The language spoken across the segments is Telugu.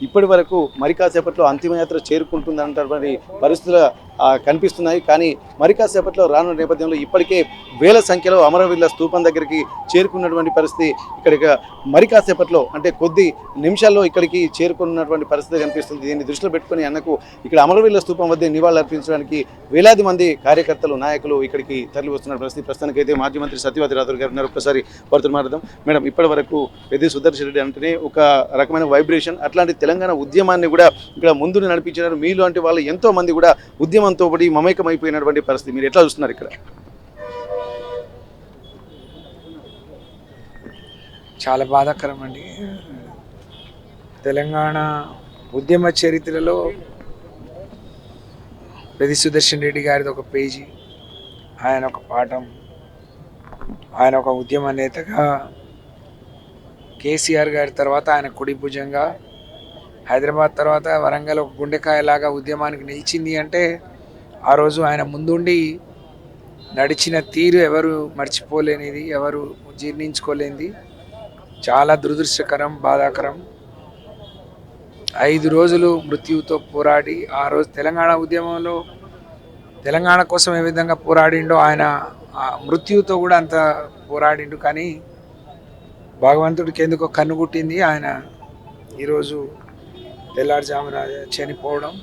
ఇప్పటి వరకు మరి కాసేపట్లో అంతిమయాత్ర చేరుకుంటుందంటే పరిస్థితులు కనిపిస్తున్నాయి. కానీ మరి కాసేపట్లో రానున్న నేపథ్యంలో ఇప్పటికే వేల సంఖ్యలో అమరవీరుల స్తూపం దగ్గరికి చేరుకున్నటువంటి పరిస్థితి ఇక్కడికి మరి కాసేపట్లో అంటే కొద్ది నిమిషాల్లో ఇక్కడికి చేరుకున్నటువంటి పరిస్థితి కనిపిస్తుంది. దీన్ని దృష్టిలో పెట్టుకుని అన్నకు ఇక్కడ అమరవీరుల స్తూపం వద్ద నివాళులు అర్పించడానికి వేలాది మంది కార్యకర్తలు నాయకులు ఇక్కడికి తరలి వస్తున్న పరిస్థితి. ప్రస్తుతానికైతే మాజీ మంత్రి సత్యవతి రాథోడ్ గారు ఉన్నారు. ఒకసారి వారితో మాట్లాడదాం. మేడం, ఇప్పటి వరకు పెద్ది సుదర్శన్ రెడ్డి అంటేనే ఒక రకమైన వైబ్రేషన్, అట్లాంటి తెలంగాణ ఉద్యమాన్ని కూడా ఇక్కడ ముందు నడిపించినారు. మీలాంటి వాళ్ళు ఎంతో మంది కూడా ఉద్యమంతో పడి మమేకమైపోయినటువంటి పరిస్థితి. మీరు ఎట్లా చూస్తున్నారు ఇక్కడ? చాలా బాధాకరం అండి. తెలంగాణ ఉద్యమ చరిత్రలో పెద్ది సుదర్శన్ రెడ్డి గారిది ఒక పేజీ, ఆయన ఒక పాఠం, ఆయన ఒక ఉద్యమ నేతగా, కేసీఆర్ గారి తర్వాత ఆయన కుడి భుజంగా, హైదరాబాద్ తర్వాత వరంగల్ ఒక గుండెకాయలాగా ఉద్యమానికి నిలిచింది అంటే ఆ రోజు ఆయన ముందుండి నడిచిన తీరు ఎవరు మర్చిపోలేనిది, ఎవరు జీర్ణించుకోలేనిది. చాలా దురదృష్టకరం, బాధాకరం. 5 రోజులు మృత్యువుతో పోరాడి ఆ రోజు తెలంగాణ ఉద్యమంలో తెలంగాణ కోసం ఏ విధంగా పోరాడిండో ఆయన మృత్యువుతో కూడా అంత పోరాడిండు. కానీ భగవంతుడికి ఎందుకో కన్నుగుట్టింది, ఆయన ఈరోజు తెల్లారుజామున చనిపోవడం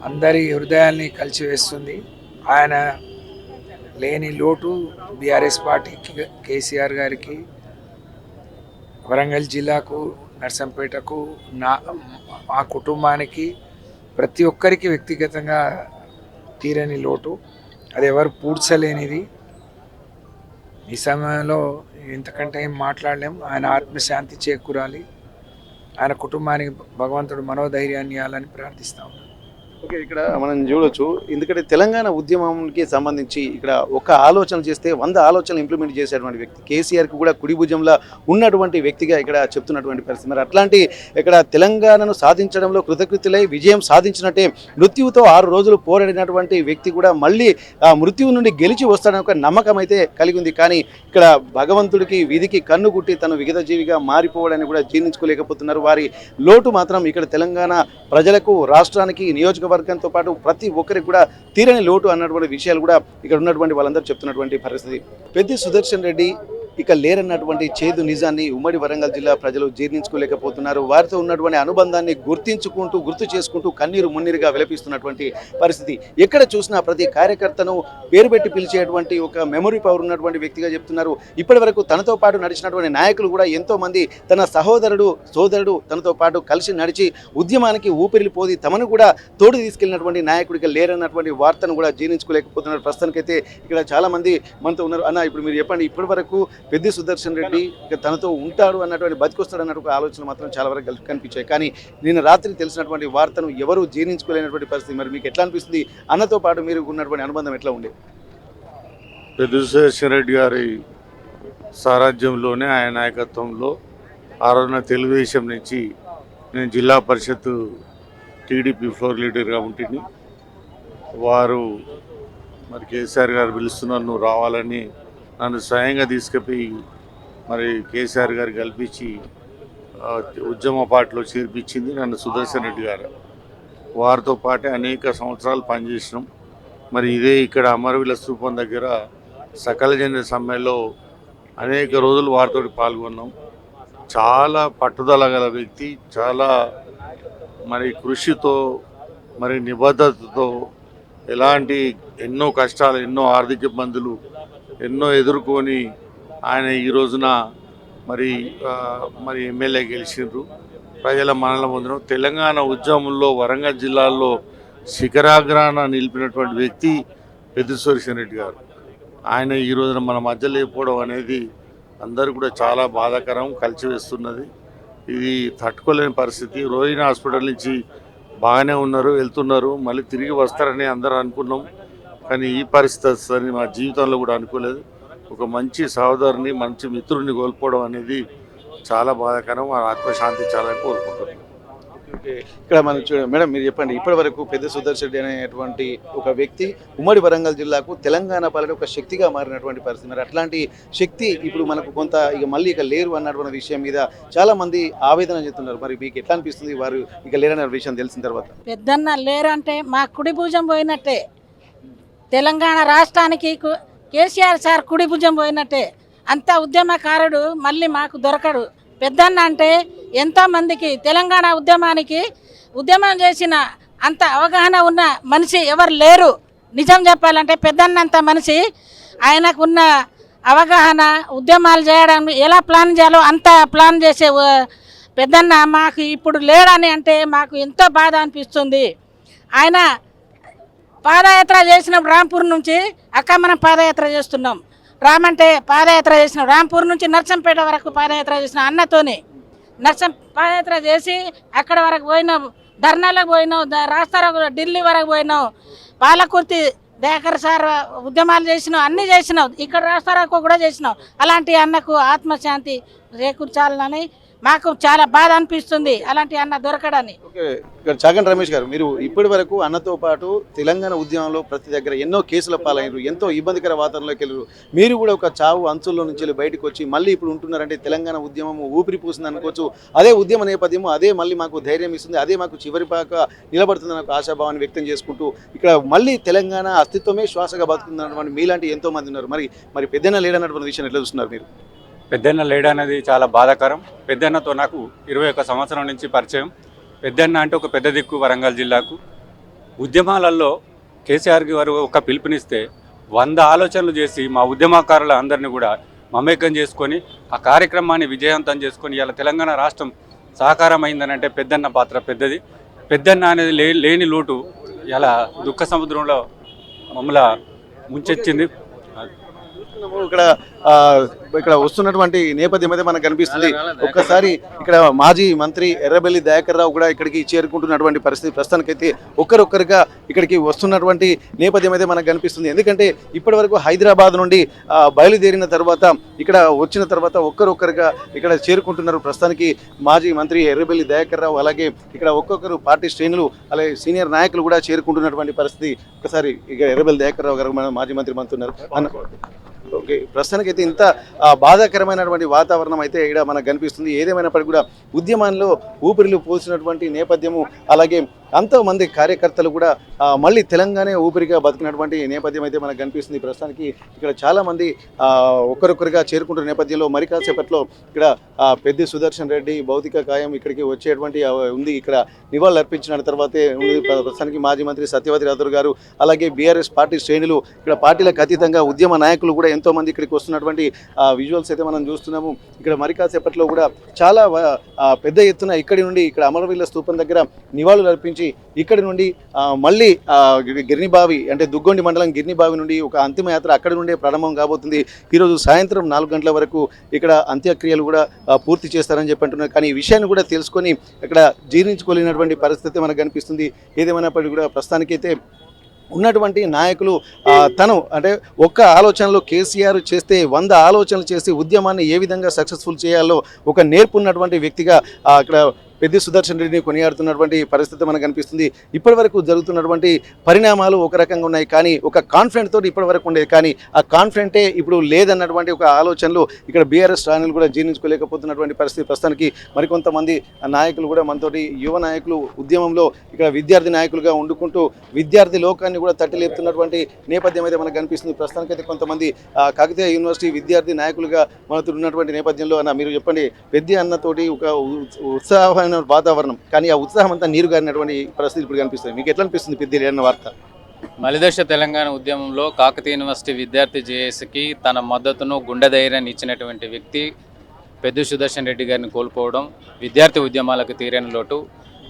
అందరి హృదయాల్ని కలిచివేస్తుంది. ఆయన లేని లోటు బీఆర్ఎస్ పార్టీకి, కేసీఆర్ గారికి, వరంగల్ జిల్లాకు, నర్సంపేటకు, ఆ కుటుంబానికి, ప్రతి ఒక్కరికి వ్యక్తిగతంగా తీరని లోటు. అది ఎవరు పూడ్చలేనిది. ఈ సమయంలో ఇంతకంటే ఏం మాట్లాడలేం. ఆయన ఆత్మశాంతి చేకూరాలి, ఆయన కుటుంబానికి భగవంతుడు మనోధైర్యాన్ని ఇవ్వాలని ప్రార్థిస్తా ఉన్నాను. ఓకే, ఇక్కడ మనం చూడొచ్చు. ఎందుకంటే తెలంగాణ ఉద్యమానికి సంబంధించి ఇక్కడ ఒక ఆలోచన చేస్తే 100 ఆలోచనలు ఇంప్లిమెంట్ చేసేటువంటి వ్యక్తి కేసీఆర్కి కూడా కుడి భుజంలో ఉన్నటువంటి వ్యక్తిగా ఇక్కడ చెప్తున్నటువంటి పరిస్థితి. మరి అట్లాంటి ఇక్కడ తెలంగాణను సాధించడంలో కృతకృత్యులై విజయం సాధించినట్టే మృత్యువుతో 6 రోజులు పోరాడినటువంటి వ్యక్తి కూడా మళ్ళీ ఆ మృత్యువు నుండి గెలిచి వస్తాడని ఒక నమ్మకం అయితే కలిగి ఉంది. కానీ ఇక్కడ భగవంతుడికి విధికి కన్ను గుట్టి తను విగత జీవిగా మారిపోవడాన్ని కూడా జీర్ణించుకోలేకపోతున్నారు. వారి లోటు మాత్రం ఇక్కడ తెలంగాణ ప్రజలకు, రాష్ట్రానికి, నియోజకవర్గంతో పాటు ప్రతి ఒక్కరికి కూడా తీరని లోటు అన్నటువంటి విషయాలు కూడా ఇక్కడ ఉన్నటువంటి వాళ్ళందరూ చెప్తున్నటువంటి పరిస్థితి. పెద్ది సుదర్శన్ రెడ్డి ఇక లేరన్నటువంటి చేదు నిజాన్ని ఉమ్మడి వరంగల్ జిల్లా ప్రజలు జీర్ణించుకోలేకపోతున్నారు. వారితో ఉన్నటువంటి అనుబంధాన్ని గుర్తు చేసుకుంటూ కన్నీరు మున్నీరుగా విలపిస్తున్నటువంటి పరిస్థితి. ఎక్కడ చూసినా ప్రతి కార్యకర్తను పేరు పెట్టి పిలిచేటువంటి ఒక మెమరీ పవర్ ఉన్నటువంటి వ్యక్తిగా చెప్తున్నారు. ఇప్పటి వరకు తనతో పాటు నడిచినటువంటి నాయకులు కూడా ఎంతో మంది తన సోదరుడు తనతో పాటు కలిసి నడిచి ఉద్యమానికి ఊపిరిపోది తమను కూడా తోడు తీసుకెళ్లినటువంటి నాయకుడికి లేరన్నటువంటి వార్తను కూడా జీర్ణించుకోలేకపోతున్నారు. ప్రస్తుతానికైతే ఇక్కడ చాలా మంది మనతో ఉన్నారు. అన్న, ఇప్పుడు మీరు చెప్పండి, ఇప్పటి వరకు పెద్ది సుదర్శన్ రెడ్డి తనతో ఉంటాడు అన్నటువంటి, బతికొస్తాడు అన్నట్టు ఆలోచన మాత్రం చాలా వరకు కనిపించాయి. కానీ నిన్న రాత్రి తెలిసినటువంటి వార్తను ఎవరు జీర్ణించుకోలేనటువంటి పరిస్థితి. మరి మీకు ఎట్లా అనిపిస్తుంది? అన్నతో పాటు మీరు ఉన్నటువంటి అనుబంధం ఎట్లా ఉండేది? పెద్ది సుదర్శన్ రెడ్డి గారి సారథ్యంలోనే, ఆయన నాయకత్వంలో ఆ రోజున తెలుగుదేశం నుంచి నేను జిల్లా పరిషత్ టీడీపీ ఫ్లోర్ లీడర్గా ఉంటుంది. వారు మరి కేసీఆర్ గారు పిలుస్తున్నారు, నువ్వు రావాలని నన్ను స్వయంగా తీసుకుపోయి మరి కేసీఆర్ గారు కల్పించి ఉద్యమ పార్టీలో చేర్పించింది నన్ను సుదర్శన్ రెడ్డి గారు. వారితో పాటే అనేక సంవత్సరాలు పనిచేసినాం. మరి ఇదే ఇక్కడ అమరవీరుల స్తూపం దగ్గర సకల జన సమ్మెలో అనేక రోజులు వారితో పాల్గొన్నాం. చాలా పట్టుదల గల వ్యక్తి, చాలా మరి కృషితో, మరి నిబద్ధతతో, ఎలాంటి ఎన్నో కష్టాలు, ఎన్నో ఆర్థిక ఇబ్బందులు ఎన్నో ఎదుర్కొని ఆయన ఈ రోజున మరి ఎమ్మెల్యే గెలిచిండ్రు. ప్రజల మనల పొందడం. తెలంగాణ ఉద్యమంలో వరంగల్ జిల్లాలో శిఖరాగ్రాన నిలిపినటువంటి వ్యక్తి పెద్ది సుదర్శన్ రెడ్డి గారు. ఆయన ఈ రోజున మన మధ్య లేకపోవడం అనేది అందరూ కూడా చాలా బాధాకరం, కలిసివేస్తున్నది. ఇది తట్టుకోలేని పరిస్థితి. రోహిణి హాస్పిటల్ నుంచి బాగానే ఉన్నారు, వెళ్తున్నారు, మళ్ళీ తిరిగి వస్తారని అందరూ అనుకున్నాం. కానీ ఈ పరిస్థితి వస్తుందని మా జీవితంలో కూడా అనుకోలేదు. ఒక మంచి సహోదరుని, మంచి మిత్రుడిని కోల్పోవడం అనేది చాలా బాధాకరం. ఆ ఆత్మశాంతి చాలా కోరుకుంటున్నాం. ఓకే. ఇక్కడ మనం మేడం మీరు చెప్పండి, ఇప్పటి వరకు పెద్ద సుదర్శన్ రెడ్డి అనేటువంటి ఒక వ్యక్తి ఉమ్మడి వరంగల్ జిల్లాకు తెలంగాణ పాలన ఒక శక్తిగా మారినటువంటి పరిస్థితి. మరి అట్లాంటి శక్తి ఇప్పుడు మనకు కొంత ఇక మళ్ళీ ఇక లేరు అన్నటువంటి విషయం మీద చాలా మంది ఆవేదన చెప్తున్నారు. మరి మీకు ఎట్లా అనిపిస్తుంది వారు ఇక లేరన్న విషయం తెలిసిన తర్వాత? పెద్దన్న లేరంటే మా కుడి భుజం పోయినట్టే. తెలంగాణ రాష్ట్రానికి కేసీఆర్ సార్ కుడి భుజం పోయినట్టే. అంత ఉద్యమకారుడు మళ్ళీ మాకు దొరకడు. పెద్దన్న అంటే ఎంతోమందికి తెలంగాణ ఉద్యమం చేసిన అంత అవగాహన ఉన్న మనిషి ఎవరు లేరు. నిజం చెప్పాలంటే పెద్దన్న అంత మనిషి, ఆయనకున్న అవగాహన ఉద్యమాలు చేయడం ఎలా ప్లాన్ చేయాలో అంత ప్లాన్ చేసే పెద్దన్న మాకు ఇప్పుడు లేడని అంటే మాకు ఎంతో బాధ అనిపిస్తుంది. ఆయన పాదయాత్ర చేసినప్పుడు రాంపూర్ నుంచి మనం పాదయాత్ర చేస్తున్నాం. రామంటే పాదయాత్ర చేసినాం. రాంపూర్ నుంచి నర్సంపేట వరకు పాదయాత్ర చేసినాం అన్నతోనే. పాదయాత్ర చేసి అక్కడ వరకు పోయినాం, ధర్నాలకు పోయినాం, రాస్తారోకో ఢిల్లీ వరకు పోయినాం, పాలకుర్తి దయాకర్ సార్ ఉద్యమాలు చేసినాం, అన్నీ చేసినాం. ఇక్కడ రాస్తారోకో కూడా చేసినాం. అలాంటి అన్నకు ఆత్మశాంతి చేకూర్చాలని మాకు చాలా బాధ అనిపిస్తుంది, అలాంటి అన్న దొరకడని. ఓకే. ఇక్కడ చాగంటి రమేష్ గారు, మీరు ఇప్పటి వరకు అన్నతో పాటు తెలంగాణ ఉద్యమంలో ప్రతి దగ్గర ఎన్నో కేసుల పాలయ్యారు, ఎంతో ఇబ్బందికర వాతావరణంలోకి వెళ్ళారు. మీరు కూడా ఒక చావు అంచుల్లో నుంచి బయటకు వచ్చి మళ్ళీ ఇప్పుడు ఉంటున్నారంటే తెలంగాణ ఉద్యమం ఊపిరి పూసింది అనుకోవచ్చు. అదే ఉద్యమ నేపథ్యము, అదే మళ్ళీ మాకు ధైర్యం ఇస్తుంది, అదే మాకు చివరి పాక నిలబడుతుంది నాకు ఆశాభావాన్ని వ్యక్తం చేసుకుంటూ ఇక్కడ మళ్ళీ తెలంగాణ అస్తిత్వమే శ్వాసగా బతుకుతున్నటువంటి మీలాంటి ఎంతో మంది ఉన్నారు. మరి పెద్దన్న లేడన్నటువంటి విషయం ఎట్లా చూస్తున్నారు మీరు? పెద్దన్న లేడనేది చాలా బాధాకరం. పెద్దన్నతో నాకు 21 సంవత్సరం నుంచి పరిచయం. పెద్దన్న అంటే ఒక పెద్ద దిక్కు వరంగల్ జిల్లాకు. ఉద్యమాలలో కేసీఆర్ గారు ఒక పిలుపునిస్తే 100 ఆలోచనలు చేసి మా ఉద్యమకారుల అందరినీ కూడా మమేకం చేసుకొని ఆ కార్యక్రమాన్ని విజయవంతం చేసుకొని ఇలా తెలంగాణ రాష్ట్రం సహకారం అయిందనంటే పెద్దన్న పాత్ర పెద్దది. పెద్దన్న అనేది లేని లోటు ఇలా దుఃఖ సముద్రంలో మమ్మల్ని ముంచెచ్చింది. ఇక్కడ వస్తున్నటువంటి నేపథ్యం అయితే మనకు కనిపిస్తుంది. ఒక్కసారి ఇక్కడ మాజీ మంత్రి ఎర్రబెల్లి దయాకర్ రావు కూడా ఇక్కడికి చేరుకుంటున్నటువంటి పరిస్థితి ప్రస్తుతానికైతే ఒక్కరొక్కరుగా ఇక్కడికి వస్తున్నటువంటి నేపథ్యం అయితే మనకు కనిపిస్తుంది. ఎందుకంటే ఇప్పటి వరకు హైదరాబాద్ నుండి బయలుదేరిన తర్వాత ఇక్కడ వచ్చిన తర్వాత ఒక్కరొక్కరుగా ఇక్కడ చేరుకుంటున్నారు. ప్రస్తుతానికి మాజీ మంత్రి ఎర్రబెల్లి దయాకర్ రావు, అలాగే ఇక్కడ ఒక్కొక్కరు పార్టీ శ్రేణులు, అలాగే సీనియర్ నాయకులు కూడా చేరుకుంటున్నటువంటి పరిస్థితి. ఒకసారి ఇక ఎర్రబెల్లి దయాకర్ రావు గారు మన మాజీ మంత్రి మంతున్నారు. ఓకే. ప్రస్తుతానికైతే ఇంత బాధాకరమైనటువంటి వాతావరణం అయితే ఇక్కడ మనకు కనిపిస్తుంది. ఏదేమైనప్పటికీ కూడా ఉద్యమాల్లో ఊపిరిలు పోల్చినటువంటి నేపథ్యము, అలాగే ఎంతోమంది కార్యకర్తలు కూడా మళ్ళీ తెలంగాణ ఊపిరిగా బతికినటువంటి నేపథ్యం అయితే మనకు కనిపిస్తుంది. ప్రస్తుతానికి ఇక్కడ చాలామంది ఒక్కరొక్కరిగా చేరుకుంటున్న నేపథ్యంలో మరి కాసేపట్లో ఇక్కడ పెద్ది సుదర్శన్ రెడ్డి భౌతిక కాయం ఇక్కడికి వచ్చేటువంటి ఉంది. ఇక్కడ నివాళులు అర్పించిన తర్వాతే ఉంది. ప్రస్తుతానికి మాజీ మంత్రి సత్యవతి రాథోడ్ గారు, అలాగే బీఆర్ఎస్ పార్టీ శ్రేణులు, ఇక్కడ పార్టీలకు అతీతంగా ఉద్యమ నాయకులు కూడా ఎంతోమంది ఇక్కడికి వస్తున్నటువంటి విజువల్స్ అయితే మనం చూస్తున్నాము. ఇక్కడ మరి కాసేపట్లో కూడా చాలా పెద్ద ఎత్తున ఇక్కడి నుండి ఇక్కడ అమరవీరుల స్తూపం దగ్గర నివాళులు అర్పించి ఇక్కడి నుండి మళ్ళీ గిర్నిబావి అంటే దుగ్గొండి మండలం గిర్నిబావి నుండి ఒక అంతిమయాత్ర అక్కడి నుండే ప్రారంభం కాబోతుంది. ఈరోజు సాయంత్రం 4 గంటల వరకు ఇక్కడ అంత్యక్రియలు కూడా పూర్తి చేస్తారని చెప్పి అంటున్నారు. కానీ ఈ విషయాన్ని కూడా తెలుసుకొని ఇక్కడ జీర్ణించుకోలేనటువంటి పరిస్థితి మనకు కనిపిస్తుంది. ఏదేమైనప్పటికీ కూడా ప్రస్తుతానికైతే ఉన్నటువంటి నాయకులు తను అంటే ఒక్క ఆలోచనలో కేసీఆర్ చేస్తే 100 ఆలోచనలు చేసి ఉద్యమాన్ని ఏ విధంగా సక్సెస్ఫుల్ చేయాలో ఒక నేర్పున్నటువంటి వ్యక్తిగా ఇక్కడ పెద్ది సుదర్శన్ రెడ్డిని కొనియాడుతున్నటువంటి పరిస్థితి మనకు కనిపిస్తుంది. ఇప్పటి వరకు జరుగుతున్నటువంటి పరిణామాలు ఒక రకంగా ఉన్నాయి, కానీ ఒక కాన్ఫిడెంట్ తోటి ఇప్పటి వరకు ఉండేది, కానీ ఆ కాన్ఫిడెంటే ఇప్పుడు లేదన్నటువంటి ఒక ఆలోచనలు ఇక్కడ బీఆర్ఎస్ శ్రేణులు కూడా జీర్ణించుకోలేకపోతున్నటువంటి పరిస్థితి. ప్రస్తుతానికి మరికొంతమంది నాయకులు కూడా మనతోటి యువ నాయకులు ఉద్యమంలో ఇక్కడ విద్యార్థి నాయకులుగా వండుకుంటూ విద్యార్థి లోకాన్ని కూడా తట్టిలేపుతున్నటువంటి నేపథ్యం అయితే మనకు కనిపిస్తుంది. ప్రస్తుతానికైతే కొంతమంది కాకతీయ యూనివర్సిటీ విద్యార్థి నాయకులుగా మనతో ఉన్నటువంటి నేపథ్యంలో అన్న మీరు చెప్పండి, పెద్ది అన్నతోటి ఒక ఉత్సాహమైన వాతావరణం, కానీ ఆ ఉత్సాహం అంతా నీరు గారినటువంటి పరిస్థితి ఇప్పుడు కనిపిస్తుంది. మీకు ఎట్లా అనిపిస్తుంది పెద్ది లేని వార్త? మలిదశ తెలంగాణ ఉద్యమంలో కాకతీయ యూనివర్సిటీ విద్యార్థి జేఏసీకి తన మద్దతును గుండె ధైర్యాన్ని ఇచ్చినటువంటి వ్యక్తి పెద్ది సుదర్శన్ రెడ్డి గారిని కోల్పోవడం విద్యార్థి ఉద్యమాలకు తీరని లోటు.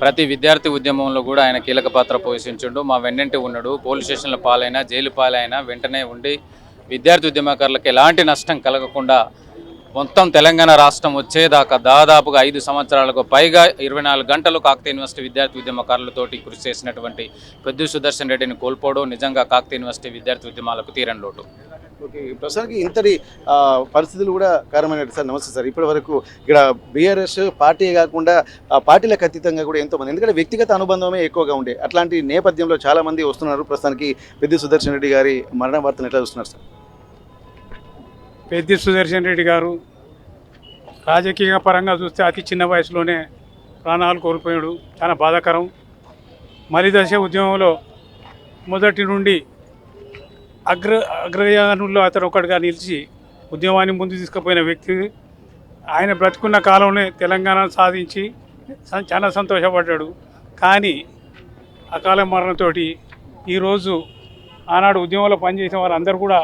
ప్రతి విద్యార్థి ఉద్యమంలో కూడా ఆయన కీలక పాత్ర పోషించుండు. మా వెన్నంటి ఉన్నాడు. పోలీస్ స్టేషన్ల పాలైనా జైలు పాలైనా వెంటనే ఉండి విద్యార్థి ఉద్యమకారులకు ఎలాంటి నష్టం కలగకుండా మొత్తం తెలంగాణ రాష్ట్రం వచ్చేదాకా దాదాపుగా 5 సంవత్సరాలకు పైగా 24 గంటలు కాకతీయ యూనివర్సిటీ విద్యార్థి ఉద్యమకారులతోటి కృషి చేసినటువంటి పెద్ది సుదర్శన్ రెడ్డిని కోల్పోవడం నిజంగా కాకతీయ యూనివర్సిటీ విద్యార్థి ఉద్యమాలకు తీరని లోటు. ఓకే, ప్రస్తుతానికి ఇంతటి పరిస్థితులు కూడా కారణమైనట్టు సార్. నమస్తే సార్. ఇప్పటి వరకు ఇక్కడ బీఆర్ఎస్ పార్టీ కాకుండా పార్టీలకు అతీతంగా కూడా ఎంతోమంది, ఎందుకంటే వ్యక్తిగత అనుబంధమే ఎక్కువగా ఉండే అట్లాంటి నేపథ్యంలో చాలా మంది వస్తున్నారు. ప్రస్తుతానికి పెద్ది సుదర్శన్ రెడ్డి గారి మరణ వార్తను ఎట్లా చూస్తున్నారు సార్? పెద్ది సుదర్శన్ రెడ్డి గారు రాజకీయ పరంగా చూస్తే అతి చిన్న వయసులోనే ప్రాణాలు కోల్పోయాడు. చాలా బాధాకరం. మలిదశ ఉద్యమంలో మొదటి నుండి అగ్రయానుల్లో అతను ఒకటిగా నిలిచి ఉద్యమాన్ని ముందు తీసుకుపోయిన వ్యక్తి. ఆయన బ్రతుకున్న కాలంలో తెలంగాణ సాధించి చాలా సంతోషపడ్డాడు. కానీ అకాల మరణంతో ఈరోజు ఆనాడు ఉద్యమంలో పనిచేసిన వారందరూ కూడా,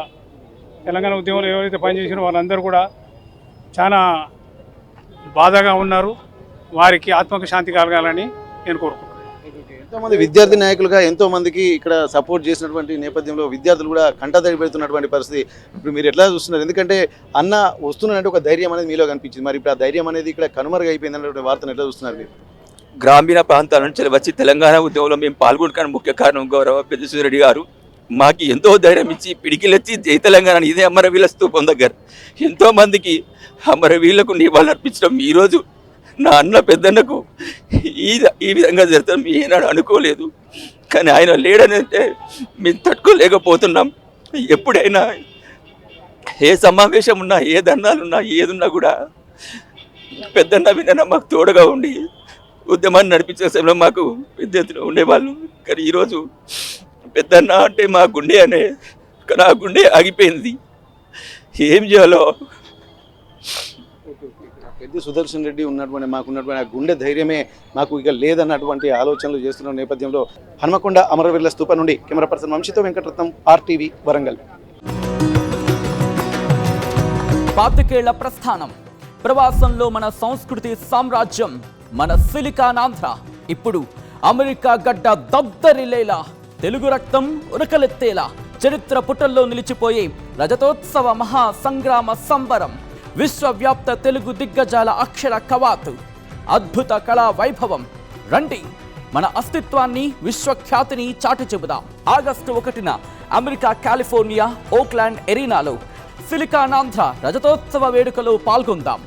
తెలంగాణ ఉద్యమంలో ఎవరైతే పనిచేసిన వారందరూ కూడా చాలా బాధగా ఉన్నారు. వారికి ఆత్మకు శాంతి కలగాలని నేను కోరుకుంటున్నాను. ఎంతోమంది విద్యార్థి నాయకులుగా ఎంతో మందికి ఇక్కడ సపోర్ట్ చేసినటువంటి నేపథ్యంలో విద్యార్థులు కూడా కంటతడి పెడుతున్నటువంటి పరిస్థితి ఇప్పుడు మీరు ఎట్లా చూస్తున్నారు? ఎందుకంటే అన్న వస్తున్నారంటే ఒక ధైర్యం అనేది మీలో కనిపించింది. మరి ఇప్పుడు ఆ ధైర్యం అనేది ఇక్కడ కనుమరుగైపోయింది అన్నటువంటి వార్తను ఎట్లా చూస్తున్నారు మీరు? గ్రామీణ ప్రాంతాల నుంచి వచ్చి తెలంగాణ ఉద్యమంలో మేము పాల్గొనడానికి ముఖ్య కారణం గౌరవ పెద్ది రెడ్డి గారు మాకు ఎంతో ధైర్యం ఇచ్చి పిడికిలెత్తి జై తెలంగాణ ఇదే అమరవీరుల స్తూపం దగ్గర ఎంతోమందికి అమరవీరులకు నివాళులు అర్పించడం ఈరోజు నా అన్న పెద్దన్నకు ఈ విధంగా జరుగుతాం ఏనాడు అనుకోలేదు. కానీ ఆయన లేడనంటే మేము తట్టుకోలేకపోతున్నాం. ఎప్పుడైనా ఏ సమావేశం ఉన్నా, ఏ ధర్నాలున్నా, ఏదున్నా కూడా పెద్దన్న విన్న మాకు తోడుగా ఉండి ఉద్యమాన్ని నడిపించే సమయంలో మాకు విద్యార్థులు ఉండేవాళ్ళు. కానీ ఈరోజు పెద్దన్న అంటే మా గుండె నా గుండె ఆగిపోయింది. ఏం చేయాలో పెద్ది సుదర్శన్ రెడ్డి మాకున్నటువంటి ఆ గుండె ధైర్యమే మాకు ఇక లేదన్నటువంటి ఆలోచనలు చేస్తున్న నేపథ్యంలో హనుమకొండ అమరవీరుల స్తూపం నుండి కెమెరా పర్సన్ వంశీతో వెంకటరత్నం, RTV వరంగల్. పాతికేళ్ల ప్రస్థానం, ప్రవాసంలో మన సంస్కృతి సామ్రాజ్యం, మన సిలికానాంధ్ర ఇప్పుడు అమెరికా గడ్డ దద్దరిల్లేలా, తెలుగు రక్తం ఉరకలెత్తేలా చరిత్ర పుటల్లో నిలిచిపోయే రజతోత్సవ మహా సంగ్రామ సంబరం, విశ్వవ్యాప్త తెలుగు దిగ్గజాల అక్షర కవాతు, అద్భుత కళా వైభవం. రండి, మన అస్తిత్వాన్ని, విశ్వఖ్యాతిని చాటి చెబుదాం. ఆగస్టు 1న అమెరికా కాలిఫోర్నియా ఓక్లాండ్ ఎరీనాలో సిలికానాంధ్ర రజతోత్సవ వేడుకలో పాల్గొందాం.